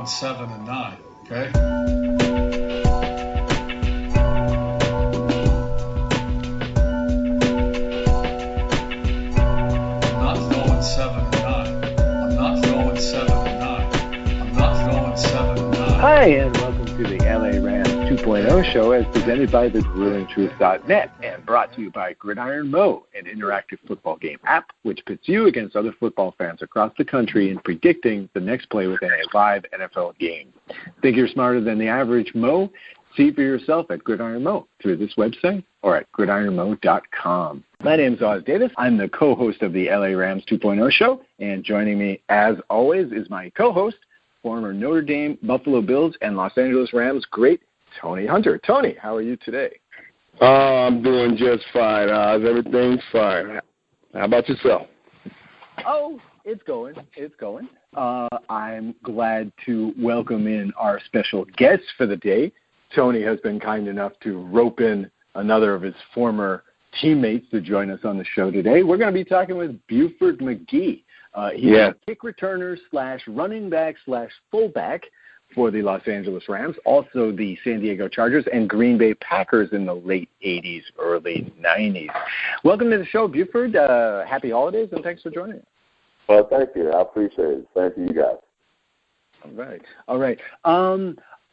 going 7-9. Okay. I'm not going 7-9. I'm not going 7-9. I'm not going 7-9. Hi, and welcome to the LA Rams 2.0 show as presented by thethrillingtruth.net and brought to you by Gridiron Mo, an interactive football game app which pits you against other football fans across the country in predicting the next play within a live NFL game. Think you're smarter than the average Mo? See for yourself at Gridiron Mo through this website or at gridironmo.com. My name is Oz Davis. I'm the co-host of the LA Rams 2.0 show, and joining me, as always, is my co-host, former Notre Dame, Buffalo Bills, and Los Angeles Rams great Tony Hunter. Tony, how are you today? I'm doing just fine, Oz. Everything's fine. How about yourself? Oh, it's going. It's going. I'm glad to welcome in our special guest for the day. Tony has been kind enough to rope in another of his former teammates to join us on the show today. We're going to be talking with Buford McGee. He's a kick returner / running back / fullback for the Los Angeles Rams, also the San Diego Chargers and Green Bay Packers in the late 80s, early 90s. Welcome to the show, Buford. Happy holidays, and thanks for joining us. Well, thank you. I appreciate it. Thank you, guys. All right.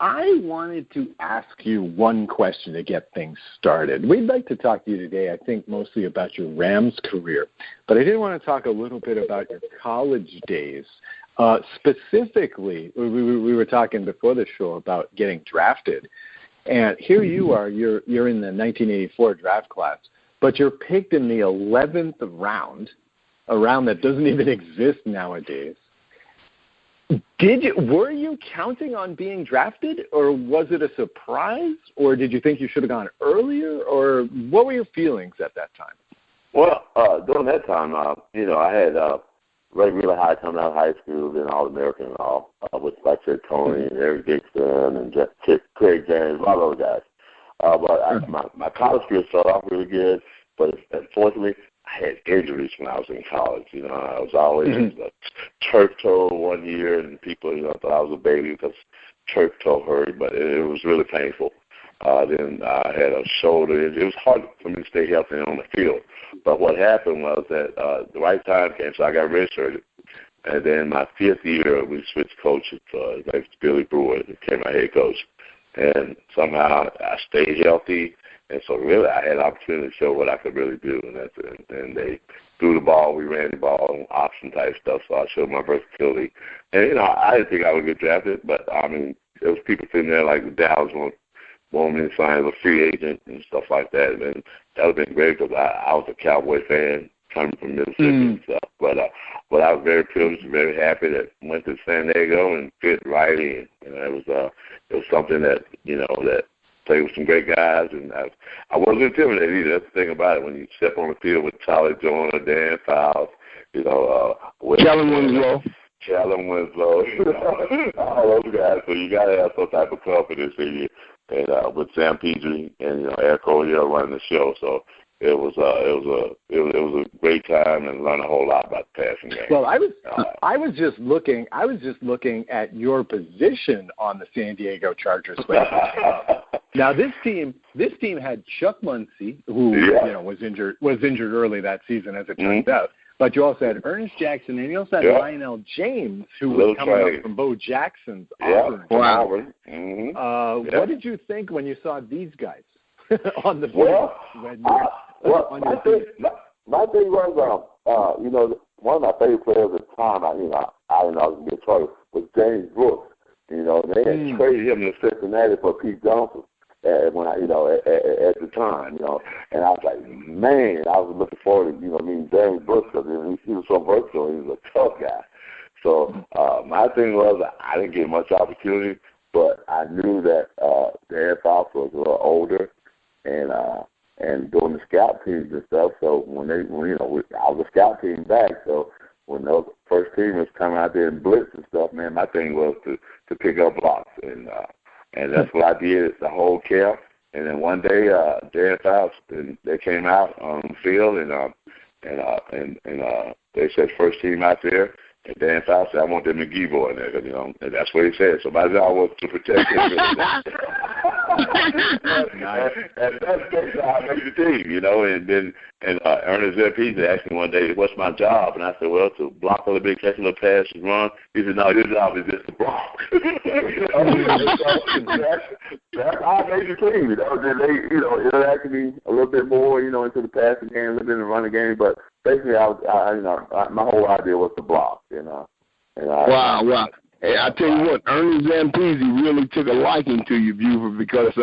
I wanted to ask you one question to get things started. We'd like to talk to you today, I think, mostly about your Rams career, but I did want to talk a little bit about your college days. Specifically, we were talking before the show about getting drafted, and here you are, you're in the 1984 draft class, but you're picked in the 11th round, a round that doesn't even exist nowadays. Were you counting on being drafted, or was it a surprise, or did you think you should have gone earlier, or what were your feelings at that time? Well, during that time, I had really high coming out of high school, then All-American and all, with, like I said, Tony and Eric Dickerson and Craig James, all those guys. But my college career started off really good, but unfortunately, I had injuries when I was in college. I was always turf toe one year, and people, thought I was a baby because turf toe hurt, but it was really painful. Then I had a shoulder. It was hard for me to stay healthy on the field. But what happened was that the right time came, so I got redshirted. And then my 5th year, we switched coaches. Like Billy Brewer became my head coach. And somehow I stayed healthy. And so really I had an opportunity to show what I could really do. And they threw the ball, we ran the ball, option type stuff. So I showed my versatility. And, I didn't think I would get drafted, but, there was people sitting there like the Dallas wanted me to sign as a free agent and stuff like that. And that would have been great because I was a Cowboy fan coming from Mississippi and stuff. But I was very privileged and very happy that I went to San Diego and fit right in. And it was something that, that played with some great guys, and I wasn't intimidated either. That's the thing about it. When you step on the field with Charlie Joyner, Dan Fowles, Kellen Winslow, all those guys. So you got to have some type of confidence in you. And with Sam Pedri and Eric Dickerson running the show, so it was a great time and learned a whole lot about the passing game. Well, I was just looking at your position on the San Diego Chargers. Now this team had Chuck Muncie, who was injured early that season, as it turns out. But you also had Earnest Jackson, and you also had Lionel James, who was coming up from Bo Jackson's Auburn. What did you think when you saw these guys on the field? My thing was, one of my favorite players at the time, I didn't know I was get trouble, was James Brooks. They had traded him to Cincinnati for Pete Johnson. At the time, and I was like, man, I was looking forward to, meeting James Brooks because he was so versatile. He was a tough guy. So my thing was I didn't get much opportunity, but I knew that Dan Fowles was a little older, and doing the scout teams and stuff. So when I was a scout team back, so when those first teamers come out there and blitz and stuff, man, my thing was to pick up blocks and that's what I did the whole camp. And then one day, Dan Fowles, they came out on the field, and they said first team out there, And Dan Fowler said, I want that McGee boy in there, cause, and that's what he said. So my job was to protect him. And that's how I made the team, And then Earnest Jackson asked me one day, what's my job? And I said, well, to block all the big catch, little pass, and run. He said, no, your job is just to block. That's how I made the team. Then they, interacted me a little bit more, into the passing game, a little bit in the running game, but basically, my whole idea was to block, Wow. Hey, I tell you what, Earnest Jackson really took a liking to you, Buford, because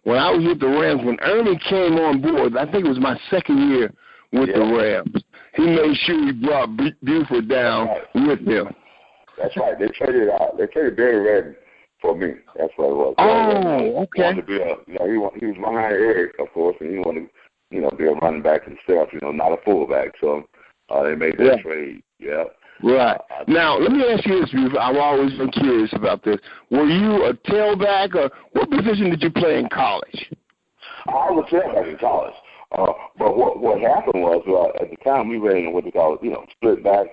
when I was with the Rams, when Ernie came on board, I think it was my second year with the Rams, he made sure he brought Buford down with him. That's right. They traded Barry Redden for me. That's what it was. Oh, okay. Wanted to be he was behind Eric, of course, and he wanted to, be a running back himself, not a fullback. So they made that trade. Yeah. Right. Now, let me ask you this, Buford. I've always been curious about this. Were you a tailback, or what position did you play in college? I was a tailback in college. But what happened was, at the time we were in what they call, split back,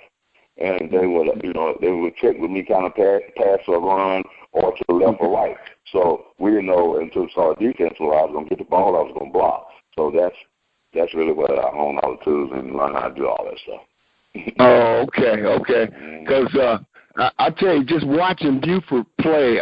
and they would check with me kind of pass or run or to the left or right. So we didn't know until we saw defense where I was going to get the ball, I was going to block. So that's really what I honed all the tools and learned how to do all that stuff. Oh, okay. Because I tell you, just watching Buford play,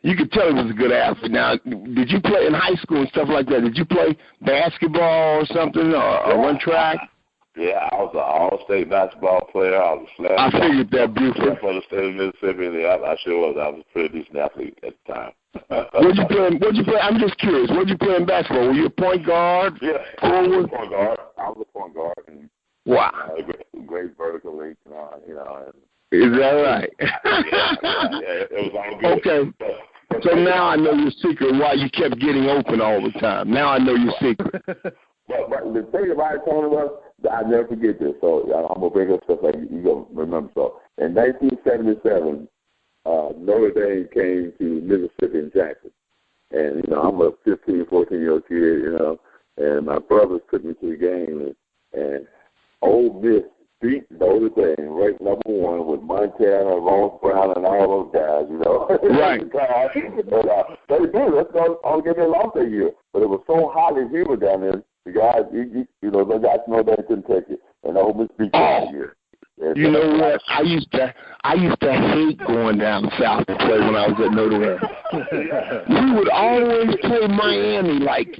you could tell he was a good athlete. Now, did you play in high school and stuff like that? Did you play basketball or something, or run track? Yeah, I was an all-state basketball player. I was a slam. I figured that, Buford. For the state of Mississippi, I sure was. I was a pretty decent athlete at the time. What'd you play? I'm just curious. What'd you play in basketball? Were you a point guard? Yeah, I was a point guard. And, wow. Great vertical leap, Is that right? Yeah, it was all good. Okay. So now I know your secret why you kept getting open all the time. Now I know your secret. But the thing about it, Tony, was I never forget this. So I'm gonna bring up stuff like you gonna remember. So in 1977, Notre Dame came to Mississippi in Jackson, and I'm a 15, 14-year-old kid, and my brothers took me to the game, and Ole Miss beat Notre Dame, ranked number 1 with Montana, Ross Brown, and all those guys, Right. They did. Let's go get their loss that year. But it was so hot and humid down there, the guys, those guys know they couldn't take it. And Ole Miss beat that year. You know what? I used to hate going down south to play when I was at Notre Dame. We would always play Miami like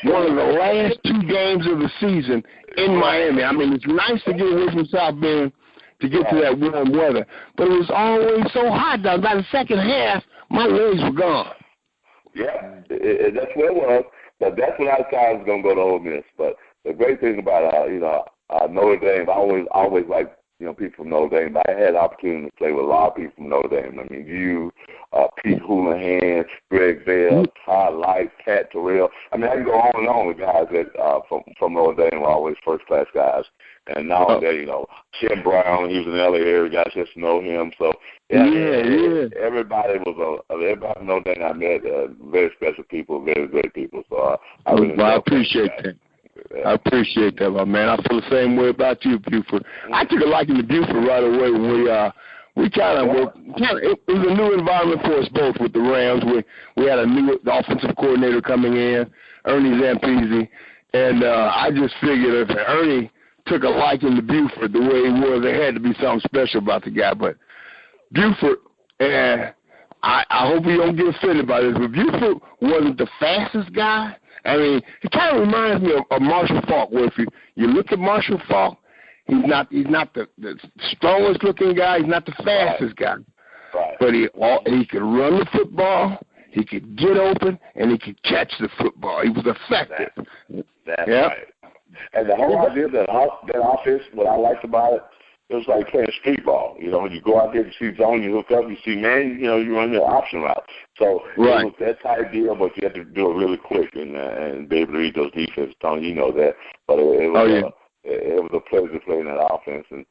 one of the last 2 games of the season in Miami. I mean, it's nice to get away from South Bend to get to that warm weather, but it was always so hot down. By the second half, my legs were gone. Yeah, that's what it was. But that's when I was going to go to Ole Miss. But the great thing about Notre Dame, I always liked people from Notre Dame. I had the opportunity to play with a lot of people from Notre Dame. I mean, Pete Houlihan, Greg Bell, Todd Light, Cat Terrell. I mean, I can go on and on with guys that from Notre Dame were always first-class guys. And now Tim Brown, he was in the LA area, guys just know him. So, everybody from Notre Dame I met, very special people, very great people. So I really appreciate that. I appreciate that, my man. I feel the same way about you, Buford. I took a liking to Buford right away when we it was a new environment for us both with the Rams. We had a new offensive coordinator coming in, Earnest Jackson, and I just figured if Ernie took a liking to Buford the way he was, there had to be something special about the guy. But Buford, I hope you don't get offended by this, but Buford wasn't the fastest guy. I mean, he kind of reminds me of Marshall Faulk, where if you look at Marshall Faulk, he's not the strongest looking guy, he's not the fastest guy. Right. But he could run the football, he could get open, and he could catch the football. He was effective. That's right. And the whole idea of that offense, what I liked about it, it was like playing street ball. When you go out there to see zone, you hook up, you see man, you run your option route. So it was that type deal, but you had to do it really quick and be able to read those defenses. Tony, you know that. But it was a pleasure playing that offense, and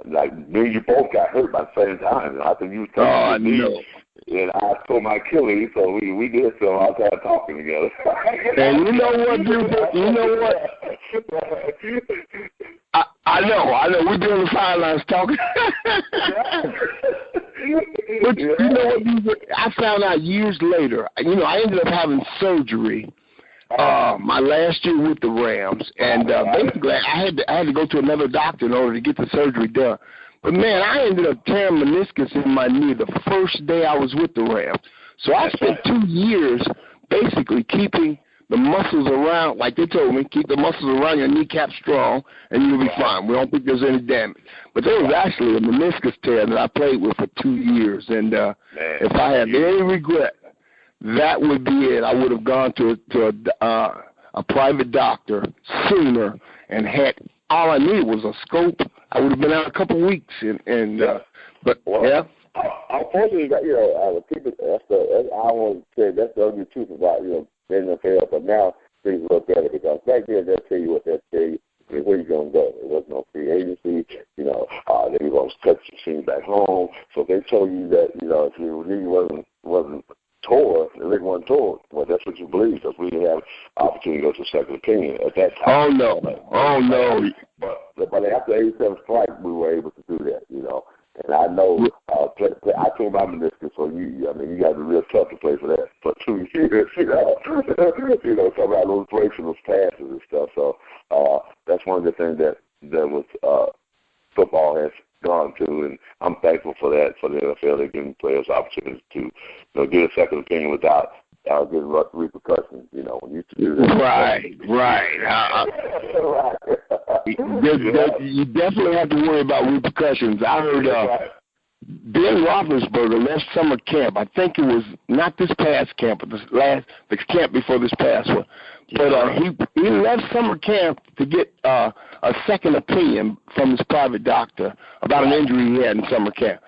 like me and you both got hurt by the same time. I think you was coming to me, and I told my Achilles, so we did some outside talking together. And you know what, Buford? You know what? I know. We've been on the sidelines talking. But you know what? I found out years later. I ended up having surgery my last year with the Rams, and basically I had to go to another doctor in order to get the surgery done. But man, I ended up tearing meniscus in my knee the first day I was with the Rams. So I spent 2 years basically keeping the muscles around, like they told me, keep the muscles around your kneecap strong, and you'll be fine. We don't think there's any damage. But there was actually a meniscus tear that I played with for 2 years, and if I had any regret, that would be it. I would have gone to a private doctor sooner and had all I needed was a scope. I would have been out a couple of weeks, but yeah. Unfortunately, people. I want to say that's the only truth about the NFL. But now things look better because back then they'll tell you what they'll tell you. Where you gonna go? There was no free agency. They were gonna cut your team back home. So if they told you that if your knee wasn't tore, the leg wasn't tore, well, that's what you believe because we didn't have opportunity to go to second opinion at that time. Oh no. But after 87 strike, we were able to do that. And I know I came by meniscus, so you got to be real tough to play for that for 2 years. Some of those breaks and those passes and stuff. So that's one of the things that was football has gone to, and I'm thankful for that for the NFL. They're giving players opportunities to get a second opinion without getting repercussions. When you used to do that. Right. You definitely have to worry about repercussions. I heard Ben Roethlisberger left summer camp. I think it was not this past camp, but the camp before this past one. But he left summer camp to get a second opinion from his private doctor about an injury he had in summer camp.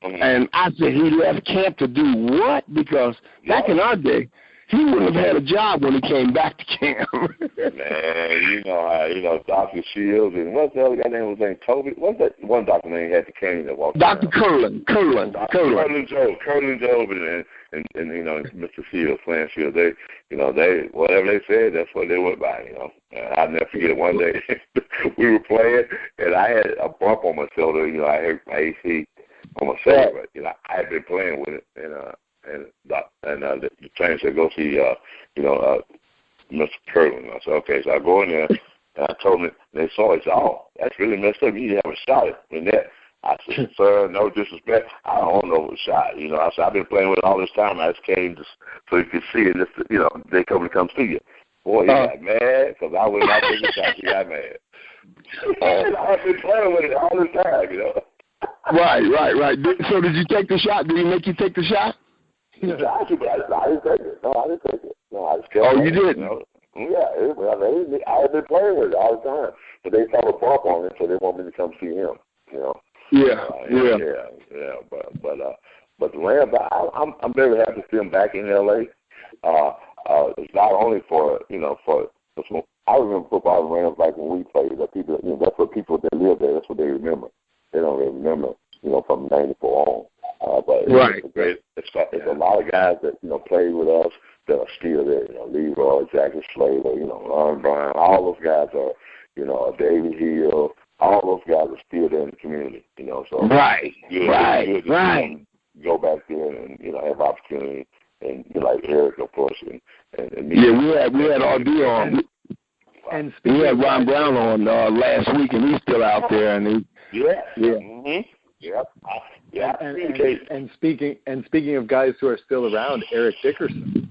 And I said he left camp to do what? Because back in our day, he wouldn't have had a job when he came back to camp. Man, Dr. Shields and what's the other guy name was named Toby? What's that one doctor name had the cane that walked Dr. around? Curlin Job and Mr. Shields, Lance Shields, they whatever they said, that's what they went by, And I'll never forget one day we were playing and I had a bump on my shoulder, I hurt my AC on my shoulder, but I had been playing with it and the trainer said, go see, Mr. Curlin. I said, okay. So I go in there, and I told him, they saw it. They said, oh, that's really messed up. You need to have a shot in that. I said, sir, no disrespect. I don't know the shot. I said, I've been playing with it all this time. I just came so you could see it. They come see you. Boy, he got mad because I would not take a shot. He got mad. I've been playing with it all this time, Right. So did you take the shot? Did he make you take the shot? I didn't take it. No, I didn't take it. No, I just kept you didn't? Yeah, I had been playing with it all the time. But they saw a bump on it, so they want me to come see him, Yeah. But the Rams, I'm very happy to see them back in L.A. It's not only for I remember football and Rams like when we played. That people, that's what people that live there. That's what they remember. They don't really remember, from '94 on. But it's a lot of guys that played with us that are still there. Leroy, Jackson Slater, Ron Brown, all those guys are, David Hill, all those guys are still there in the community. So right. Go back there and have opportunity, and like Eric, of course, and we had RD on. And we had Ron Brown on last week, and he's still out there, and And speaking of guys who are still around, Eric Dickerson.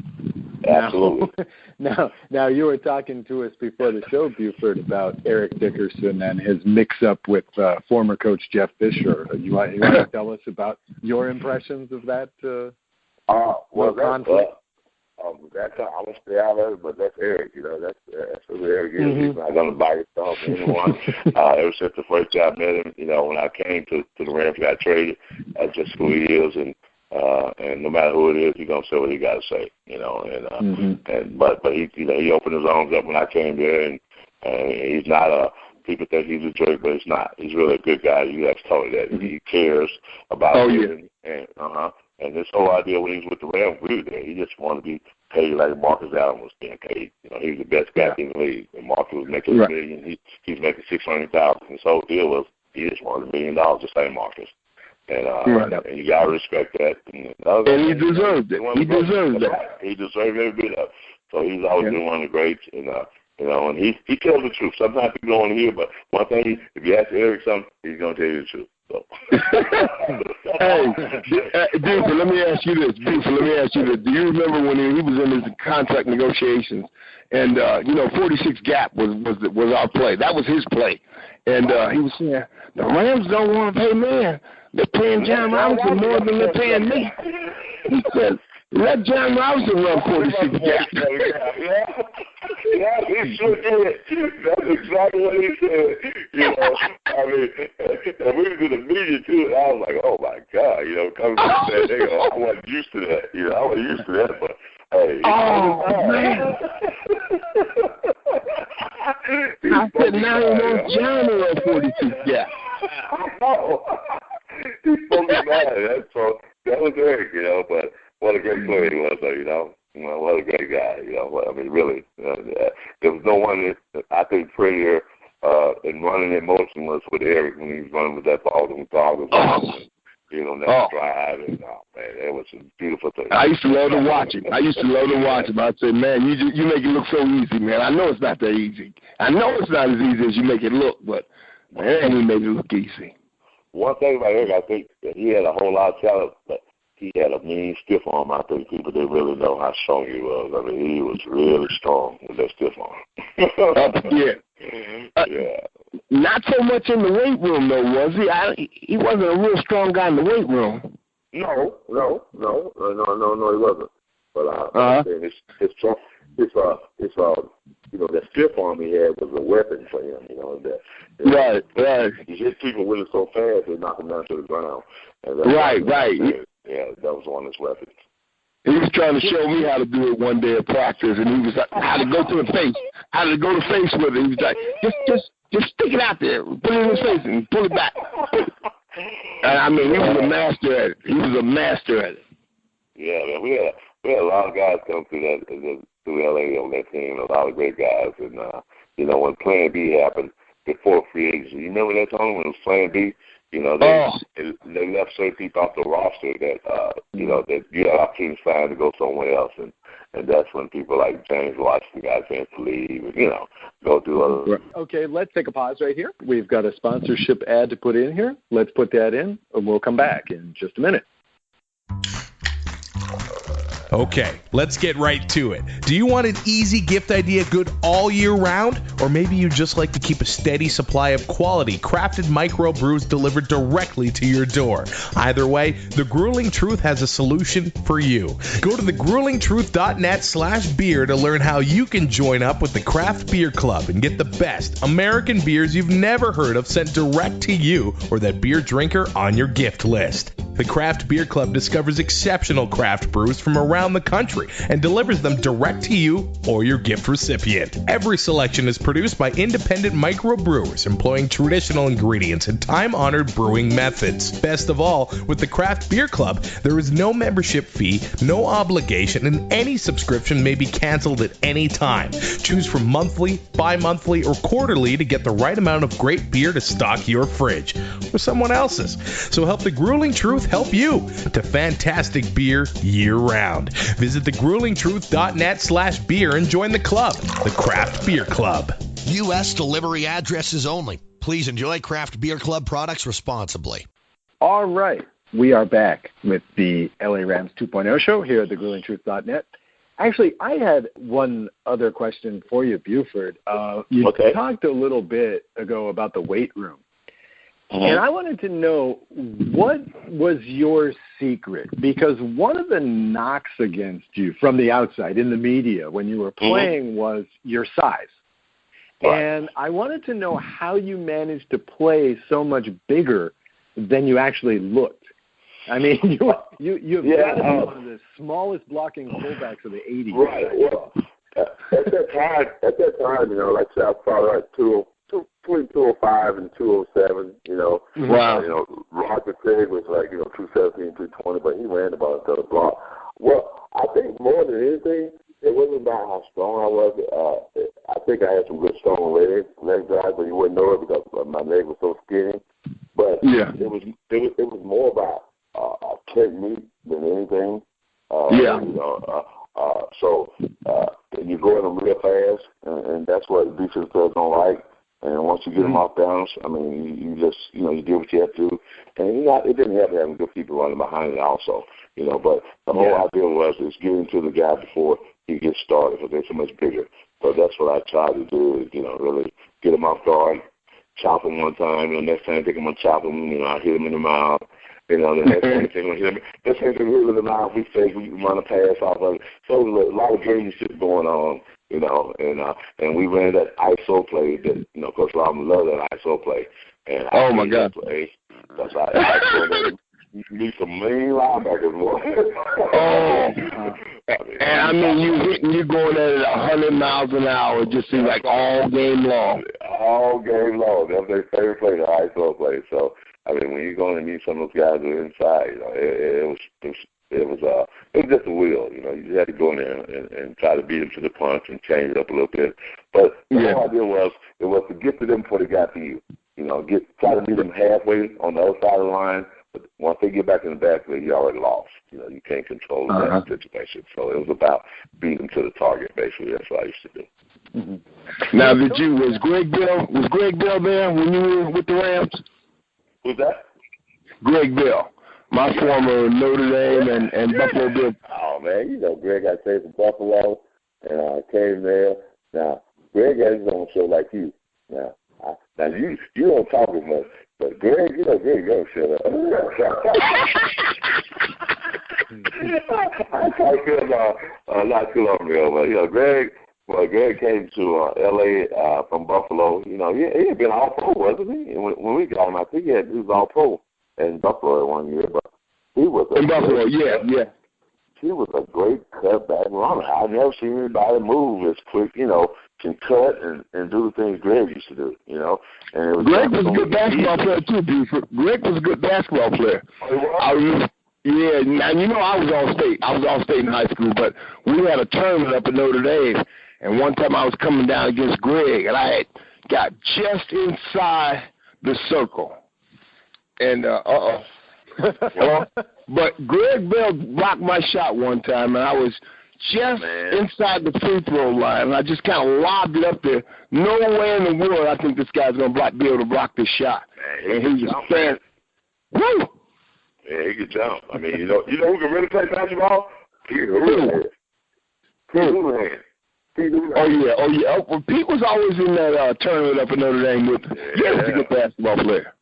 Absolutely. Now you were talking to us before the show, Buford, about Eric Dickerson and his mix-up with former coach Jeff Fisher. You want to tell us about your impressions of that conflict? I would stay out of it, but that's Eric. That's who Eric is. He's not going to buy his stuff to anyone. Ever since the first time I met him, when I came to the Rams, got traded. That's just who he is, and no matter who it is, he's gonna say what he got to say. But he opened his arms up when I came there, and he's not people think he's a jerk, but he's not. He's really a good guy. You guys told me that. He cares about you. And this whole idea when he was with the Rams, we were there. He just wanted to be paid like Marcus Allen was being paid. You know, he was the best back in the league. And Marcus was making $1 million. He's making $600,000. His whole deal was he just wanted $1 million to say Marcus. And and you gotta respect that. And he deserved it. He deserved that. He deserved every bit of it. So he's always been one of the greats. And you know, and he tells the truth. Sometimes people don't want to hear, but one thing, if you ask Eric something, he's gonna tell you the truth. So. Hey, Buford, let me ask you this. Do you remember when he was in his contract negotiations, and 46 gap was our play? That was his play, and he was saying the Rams don't want to pay man. They're paying John Robinson more than they're paying me. He said, let John Robinson run 46 gap. Yeah, he sure did. That's exactly what he said. You know, I mean, and we was in the media too, and I was like, oh my God, you know, coming from San Diego, I wasn't used to that. You know, I wasn't used to that, but hey. Oh man. I said now he wants John to run 46 gap. He's supposed to be mad. That was Eric, you know, but what a great player he was, though, you know. What a great guy, you know. I mean, really, there was no one that I think prettier and running in motion was with Eric when he was running with that ball and that drive. And, man, it was a beautiful thing. I used to love to watch him. I'd say, man, you make it look so easy, man. I know it's not that easy. I know it's not as easy as you make it look, but, man, he made it look easy. One thing about Eric, I think that he had a whole lot of talent, but he had a mean stiff arm. I think people didn't really know how strong he was. I mean, he was really strong with that stiff arm. Yeah. Not so much in the weight room, though, was he? He wasn't a real strong guy in the weight room. No, he wasn't. But that stiff arm he had was a weapon for him. You know Right. He hit people with it so fast they knocked him down to the ground. And right. Yeah, that was one of his weapons. He was trying to show me how to do it one day at practice, and he was like, how to go to the face with it. He was like, just stick it out there, put it in his face, and pull it back. And I mean, he was a master at it. Yeah, man, we had a lot of guys come through LA on that team, a lot of great guys. And, when Plan B happened before free agency, you remember that time when it was Plan B? You know, they left certain people off the roster that you had opportunities to find to go somewhere else. And that's when people like James Washington got a chance to leave and, go through other. Okay, let's take a pause right here. We've got a sponsorship ad to put in here. Let's put that in, and we'll come back in just a minute. Okay, let's get right to it. Do you want an easy gift idea good all year round? Or maybe you just like to keep a steady supply of quality crafted microbrews delivered directly to your door? Either way, The Grueling Truth has a solution for you. Go to thegruelingtruth.net/beer to learn how you can join up with the Craft Beer Club and get the best American beers you've never heard of sent direct to you or that beer drinker on your gift list. The Craft Beer Club discovers exceptional craft brews from around the country and delivers them direct to you or your gift recipient. Every selection is produced by independent microbrewers employing traditional ingredients and time-honored brewing methods. Best of all, with the Craft Beer Club, there is no membership fee, no obligation, and any subscription may be canceled at any time. Choose from monthly, bi-monthly, or quarterly to get the right amount of great beer to stock your fridge or someone else's. So help The Grueling Truth help you to fantastic beer year-round. Visit thegruelingtruth.net/beer and join the club, the Craft Beer Club. U.S. delivery addresses only. Please enjoy Craft Beer Club products responsibly. All right. We are back with the LA Rams 2.0 show here at thegruelingtruth.net. Actually, I had one other question for you, Buford. You talked a little bit ago about the weight room. And I wanted to know, what was your secret? Because one of the knocks against you from the outside in the media when you were playing was your size. Right. And I wanted to know how you managed to play so much bigger than you actually looked. I mean, you've got to be one of the smallest blocking fullbacks of the 80s. Right. Well, at that time, like I was probably like between 205 and 207, Wow. Roger Craig was like, 217, 220, but he ran the ball to the block. Well, I think more than anything, it wasn't about how strong I was. I think I had some good strong leg drives, but you wouldn't know it because my leg was so skinny. But it was more about technique than anything. So you go in them real fast, and that's what defense players don't like. And once you get them off balance, I mean, you just, you do what you have to. And it didn't have to have good people running behind it also, But the whole idea was is getting to the guy before he gets started because they're so much bigger. So that's what I tried to do is, really get him off guard, chop him one time. Next time I think I'm going to chop him, I hit him in the mouth. The next time I think I'm going to hit him. This ain't the real in the mouth. We fake, we run a pass off of it. So a lot of game shit going on. And we ran that ISO play that, Coach Robin loved that ISO play. And my God. Play, that's how I you need some mean linebackers, boy. And I mean, you going at it 100 miles an hour. It just seems like all game long. All game long. That's their favorite play, the ISO play. So, I mean, when you're going to meet some of those guys who are inside, it was just a will, You just had to go in there and try to beat them to the punch and change it up a little bit. But the whole idea was to get to them before they got to you. Try to meet them halfway on the other side of the line. But once they get back in the backfield, you already lost. You can't control that situation. So it was about beating them to the target. Basically, that's what I used to do. Mm-hmm. Now, was Greg Bell there when you were with the Rams? Who's that? Greg Bell. My former Notre Dame and Buffalo Bill. Oh, man, Greg got saved from Buffalo, and I came there. Now, Greg has his own show like you. Now you don't talk as much, but Greg, Greg don't shut up. I talked to him not too long ago, but, Greg came to L.A. from Buffalo. He had been all-pro, wasn't he? And when we got him, I think he was all-pro in Buffalo one year, but he was in Buffalo, yeah. He was a great cutback runner. I've never seen anybody move as quick, can cut and do the things Greg used to do, And it was Greg was a good basketball player too, Buford. Greg was a good basketball player. I remember. Yeah, now I was all state. I was all state in high school, but we had a tournament up at Notre Dame, and one time I was coming down against Greg, and I had got just inside the circle. And, but Greg Bell blocked my shot one time, and I was just inside the free throw line, and I just kind of lobbed it up there. No way in the world I think this guy's going to be able to block this shot. Man, and he was saying, woo! Yeah, he could jump. I mean, who can really play basketball? Pete Houlihan. Oh, yeah. Well, Pete was always in that tournament up in Notre Dame with him. He was a good basketball player.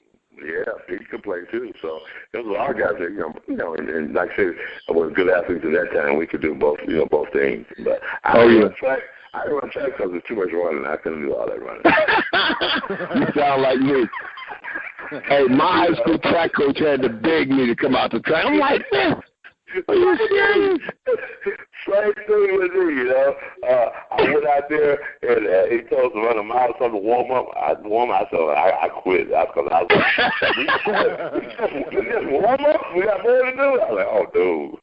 Yeah, he could play too. So there was a lot of guys that, and like I said, I was good athletes at that time. We could do both things. But I didn't run track because there's too much running. I couldn't do all that running. You sound like me. Hey, my high school track coach had to beg me to come out to track. I'm like, man, are you serious? Same thing with me, I went out there and he told us to run a mile or something to warm up. I quit. Because I was like, we just warm up? We got more to do? I was like, oh, dude.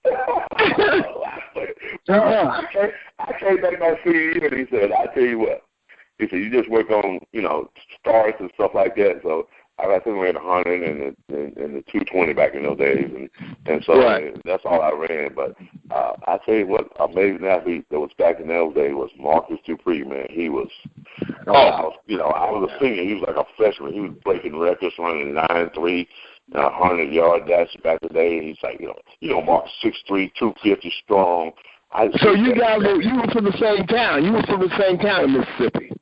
I came back my senior year and he said, I tell you what. He said, you just work on, starts and stuff like that. So I think we ran 100 and the 220 back in those days, and so that's all I ran. But I tell you what, amazing athlete that was back in those days was Marcus Dupree. Man, he was. I was a senior. He was like a freshman. He was breaking records, running 9.3, 100-yard dash back in the day. He's like, Marcus 6'3", 250 strong. So you guys you were from the same town. You were from the same town in Mississippi.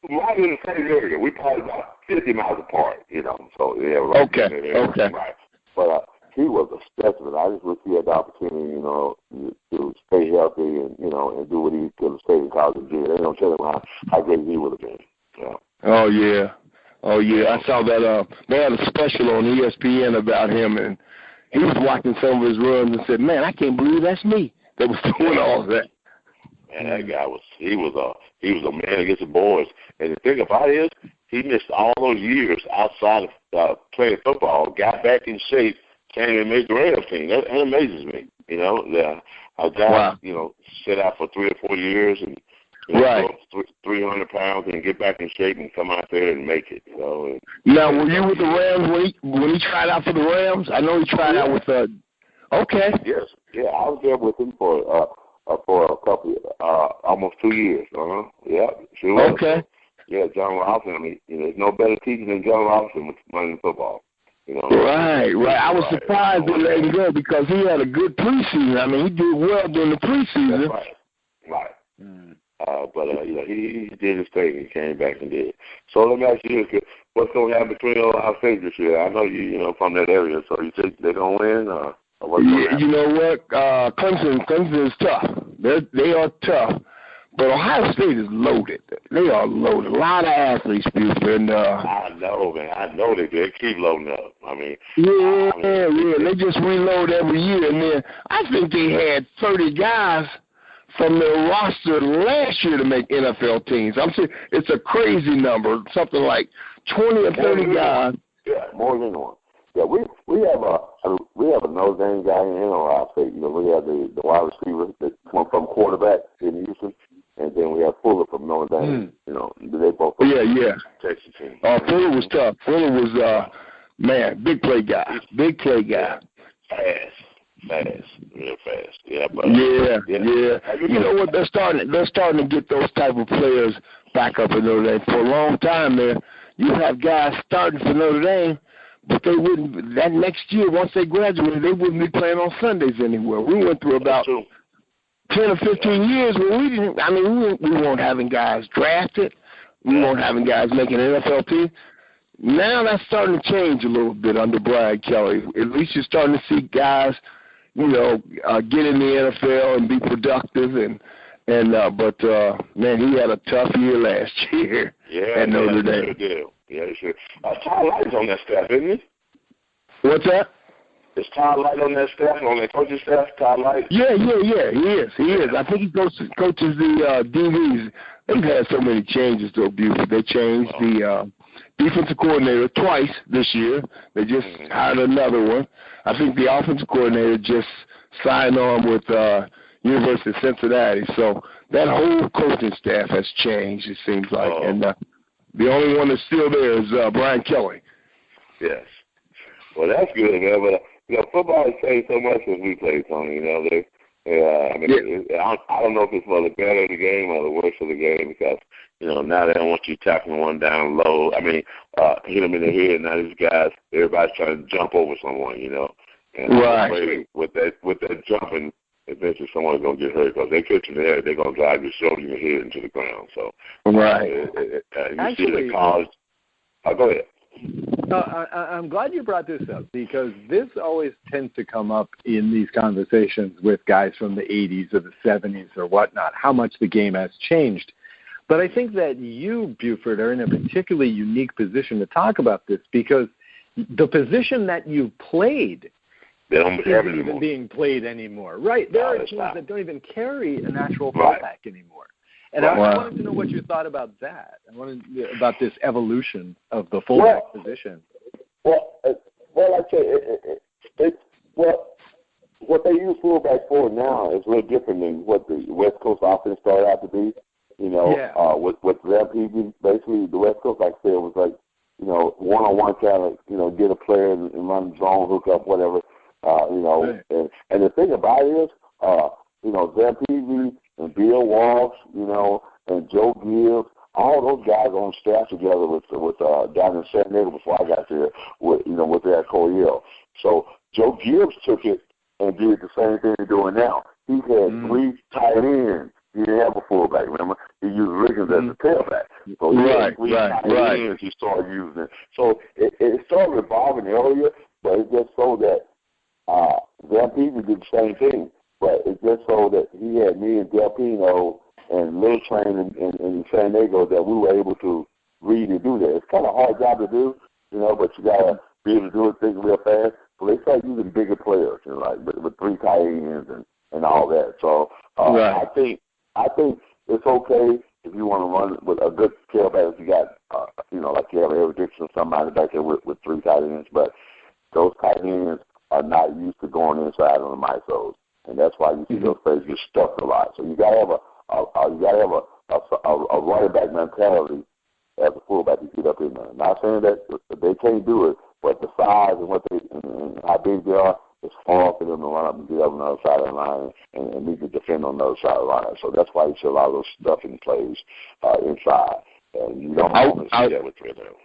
Right in the same area. We probably about 50 miles apart, So, yeah, right. Okay. Right. But he was a specimen. I just wish he had the opportunity, to stay healthy and, and do what he could have stayed in college and did. They don't tell him how great he would have been. Yeah. Oh, yeah. I saw that they had a special on ESPN about him, and he was watching some of his runs and said, man, I can't believe that's me that was doing all that. And that guy was a man against the boys. And the thing about it is, he missed all those years outside of playing football, got back in shape, came and made the Rams team. That amazes me. You know, our guys, you know, sit out for 3 or 4 years and go up 300 pounds and get back in shape and come out there and make it. So now, were you with the Rams when he tried out for the Rams? I know he tried out with Okay. Yes. Yeah, I was there with him for a couple, almost 2 years. Yeah, sure was. Okay. Yeah, John Robinson. I mean, you know, there's no better teacher than John Robinson with running football. You know. Right. I was surprised they let him go because he had a good preseason. I mean, he did well during the preseason. That's right. But you know, he did his thing and came back and did. So let me ask you this: what's going to happen between Ohio State this year? I know you know from that area, so you think they're going to win? Or what's going to happen? You know what? Clemson is tough. They are tough. But Ohio State is loaded. They are loaded. A lot of athletes, Buford. I know, man. I know they keep loading up. I mean, They just reload every year. And then I think they had 30 guys from their roster last year to make NFL teams. I'm saying it's a crazy number, something like 20 or 30 guys. Yeah, more than one. Yeah, we have a Notre Dame guy in Ohio State. You know, we have the wide receiver that come from quarterback in Houston. And then we have Fuller from Notre Dame. You know, they both Texas team. Fuller was tough. Fuller was big play guy. Fast, real fast. Yeah, but yeah. You know what? They're starting to get those type of players back up in Notre Dame. For a long time there, you have guys starting for Notre Dame, but they wouldn't. That next year, once they graduated, they wouldn't be playing on Sundays anywhere. We went through about 10 or 15 years where we didn't. I mean, we weren't having guys drafted. We weren't having guys making NFL teams. Now that's starting to change a little bit under Brian Kelly. At least you're starting to see guys, you know, get in the NFL and be productive. But man, he had a tough year last year at Notre Dame. Yeah, sure. Todd Light's on that staff, isn't he? What's that? Is Todd Light on that staff, on that coaching staff? Todd Light? Yeah. He is. I think he coaches the DBs. They've had so many changes, though, Buford. They changed the defensive coordinator twice this year. They just hired another one. I think the offensive coordinator just signed on with University of Cincinnati. So that whole coaching staff has changed, it seems like. And the only one that's still there is Brian Kelly. Yes. Well, that's good, man. But you know, football has changed so much since we played, Tony. You know, I don't know if it's for the better of the game or the worse of the game because, you know, now they don't want you tackling one down low. I mean, hit them in the head. Now these guys, everybody's trying to jump over someone, you know. And right. With that jumping, eventually someone's going to get hurt because they catch you in the head, they're going to drive your shoulder and your head into the ground. So, you see the college. Go ahead. I'm glad you brought this up because this always tends to come up in these conversations with guys from the 80s or the 70s or whatnot, how much the game has changed. But I think that you, Buford, are in a particularly unique position to talk about this because the position that you played isn't even being played anymore. Right. There are teams that don't even carry a natural fullback anymore. And I wanted to know what you thought about that. I wanted about this evolution of the fullback position. Well, I'd say what they use fullback for now is a little different than what the West Coast offense started out to be. You know, with Zeb Peavy, basically the West Coast, like I said, was like, you know, one-on-one kind of, you know, get a player and run zone, hook up, whatever. You know, and the thing about it is, you know, Zeb Peavy and Bill Walsh, you know, and Joe Gibbs, all those guys on staff together with down in San Diego before I got there, with their Coryell. So Joe Gibbs took it and did the same thing they're doing now. He had 3 tight ends. He didn't have a fullback, remember? He used Riggins as a tailback. So he had 3 tight ends he started using. So it started revolving earlier, but it's just so that Del Pino did the same thing. But it's just so that he had me and Del Pino and Lil Train in San Diego that we were able to read and do that. It's kind of a hard job to do, you know, but you got to be able to do things real fast. So they start using bigger players, you know, like with 3 tight ends and all that. So I think it's okay if you want to run with a good tailback if you got, you know, like you have Eric Dickerson or somebody back there with 3 tight ends. But those tight ends are not used to going inside on the MISOs. and that's why you see those players get stuck a lot. So you got to have a running back mentality as a fullback to get up in there. Not saying that they can't do it, but the size and and how big they are, it's hard for them to run up and get up on the other side of the line and need to defend on the other side of the line. So that's why you see a lot of those stuffing plays inside. And you don't always see that with Red Hill.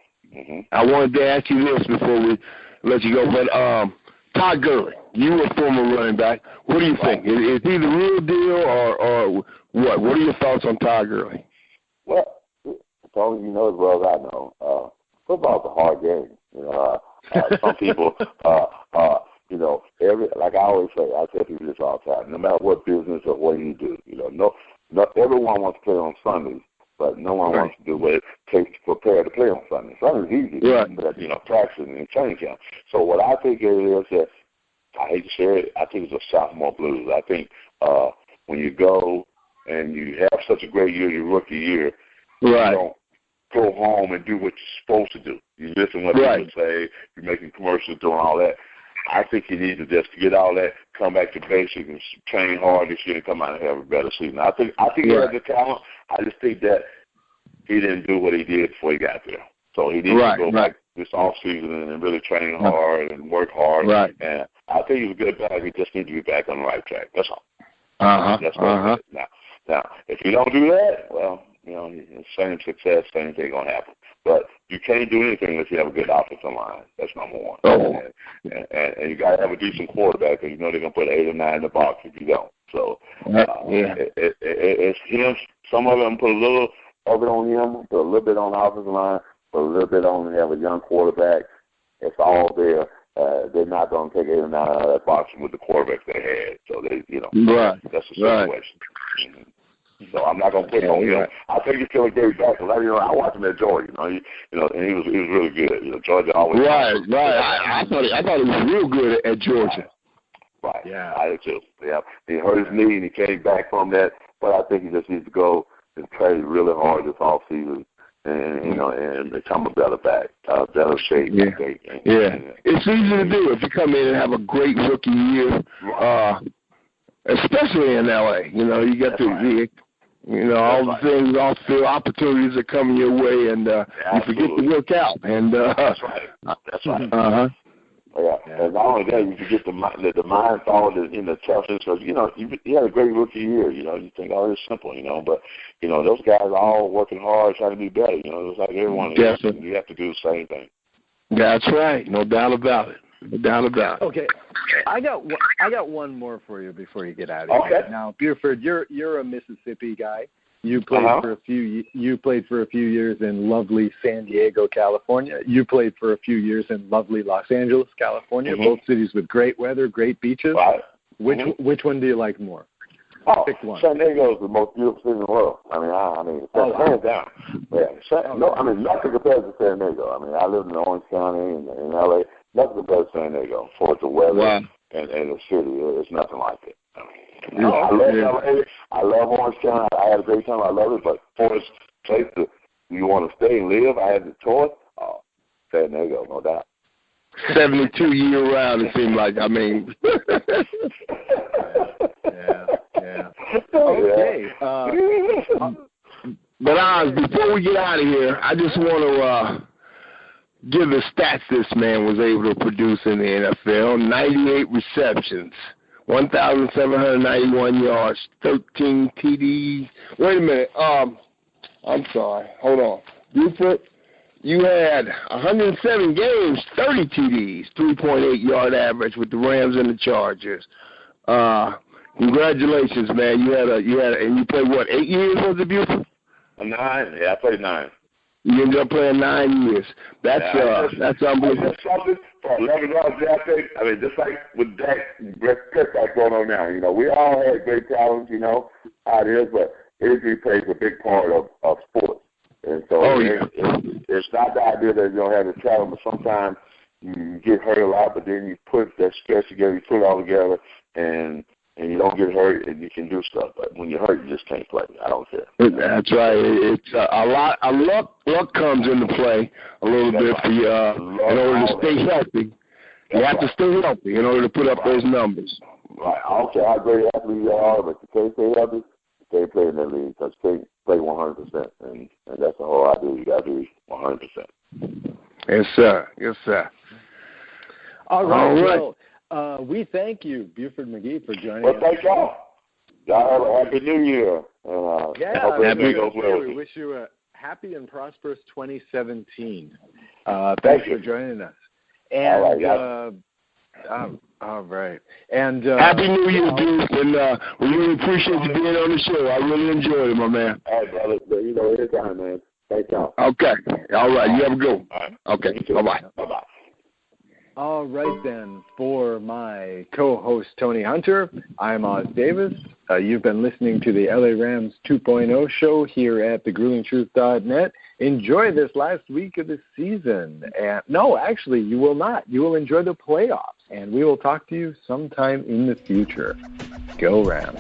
I wanted to ask you this before we let you go, but Todd Gurley, you were a former running back. What do you think? Is he the real deal or what? What are your thoughts on Todd Gurley? Well, Tony, you know as well as I know, football's a hard game. Some people, like I always say, I tell people this all the time. No matter what business or what you do, not everyone wants to play on Sundays, but no one wants to do what it takes to prepare to play on Sunday. Sunday's easy, but practicing and training camp. So what I think it is that I hate to say it, I think it's a sophomore blues. I think when you go and you have such a great year, your rookie year, you don't go home and do what you're supposed to do. You listen to what people say, you're making commercials, doing all that. I think you need to just get all that, come back to basics and train hard this year and come out and have a better season. I think he has the talent. I just think that he didn't do what he did before he got there. So he needs to go back this off season and really train hard and work hard. Right. And I think he's a good back. He just needs to be back on the right track. That's all. That's what it is. Now, if you don't do that, well, same success, same thing gonna happen. But you can't do anything unless you have a good offensive line. That's number one. And you got to have a decent quarterback, because they're gonna put 8 or 9 in the box if you don't. So it's him. Some of them put a little of it on him, put a little bit on the offensive line, put a little bit on have a young quarterback. It's all there. They're not going to take 8 or 9 out of that box with the quarterbacks they had. So that's the situation. So I'm not going to put it on him. I think he's still a great back. I watched him at Georgia. And he was really good. Georgia always. Right. I thought he was real good at Georgia. Right. Yeah. I did too. Yeah. He hurt his knee and he came back from that. But I think he just needs to go and play really hard this off season. And become a better back, better shape. It's easy to do if you come in and have a great rookie year, especially in LA. You get all the things, all the opportunities are coming your way, and you forget to work out. And that's right. And not only that, you forget the mind thought in the toughness. Because you had a great rookie year. You think, it's simple. But those guys are all working hard, trying to be better. It's like everyone. You have to do the same thing. That's right. No doubt about it. Okay, I got one more for you before you get out of here. Now, Buford, you're a Mississippi guy. You played for a few. You played for a few years in lovely San Diego, California. You played for a few years in lovely Los Angeles, California. Both cities with great weather, great beaches. Right. Which one do you like more? Pick one. San Diego is the most beautiful city in the world. Hands down. Nothing compares to San Diego. I live in Orange County in LA. Nothing compares to San Diego for the weather and the city. It's nothing like it. I love LA. I love Orange County. I had a great time. I love it. But for this place that you want to stay and live, I had the choice. San Diego, no doubt. 72 year round, it seemed like. Okay. But Oz, before we get out of here, I just want to give the stats this man was able to produce in the NFL. 98 receptions, 1,791 yards, 13 TDs. Wait a minute. I'm sorry. Hold on. Buford, you had 107 games, 30 TDs, 3.8 yard average with the Rams and the Chargers. Congratulations, man. And you played what, 8 years, was it, Buford? 9. Yeah, I played 9. You ended up playing 9 years. That's unbelievable. That's something for $11 draft pick. Just like with Dak Prescott going on now. We all had great talents, how it is, but injury plays a big part of sports. And so it's not the idea that you don't have the talent, but sometimes you get hurt a lot, but then you put that stretch together, you put it all together, and you don't get hurt, and you can do stuff. But when you're hurt, you just can't play. I don't care. That's right. It's a lot. Luck comes into play a little bit for you in order to stay healthy. You have to stay healthy in order to put up those numbers. Right. I don't care how great athlete you are, but you can't stay healthy, you can't play in that league because you can't play 100%. And that's the whole idea. You got to be 100%. Yes, sir. Yes, sir. All right. Well, we thank you, Buford McGee, for joining us. Well, thank y'all. Y'all have a happy New Year. We wish you a happy and prosperous 2017. Thanks for joining us. And all right. And happy New Year, dude. And we really appreciate you being on the show. I really enjoyed it, my man. All right, brother. You know, anytime, man. Thank y'all. Okay. All right. You have a go. All right. Okay. Bye-bye. Bye-bye. All right, then. For my co-host, Tony Hunter, I'm Oz Davis. You've been listening to the LA Rams 2.0 show here at thegruelingtruth.net. Enjoy this last week of the season. And no, actually, you will not. You will enjoy the playoffs. And we will talk to you sometime in the future. Go Rams.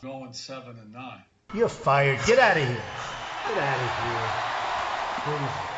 Going 7-9. You're fired. Get out of here. Get out of here.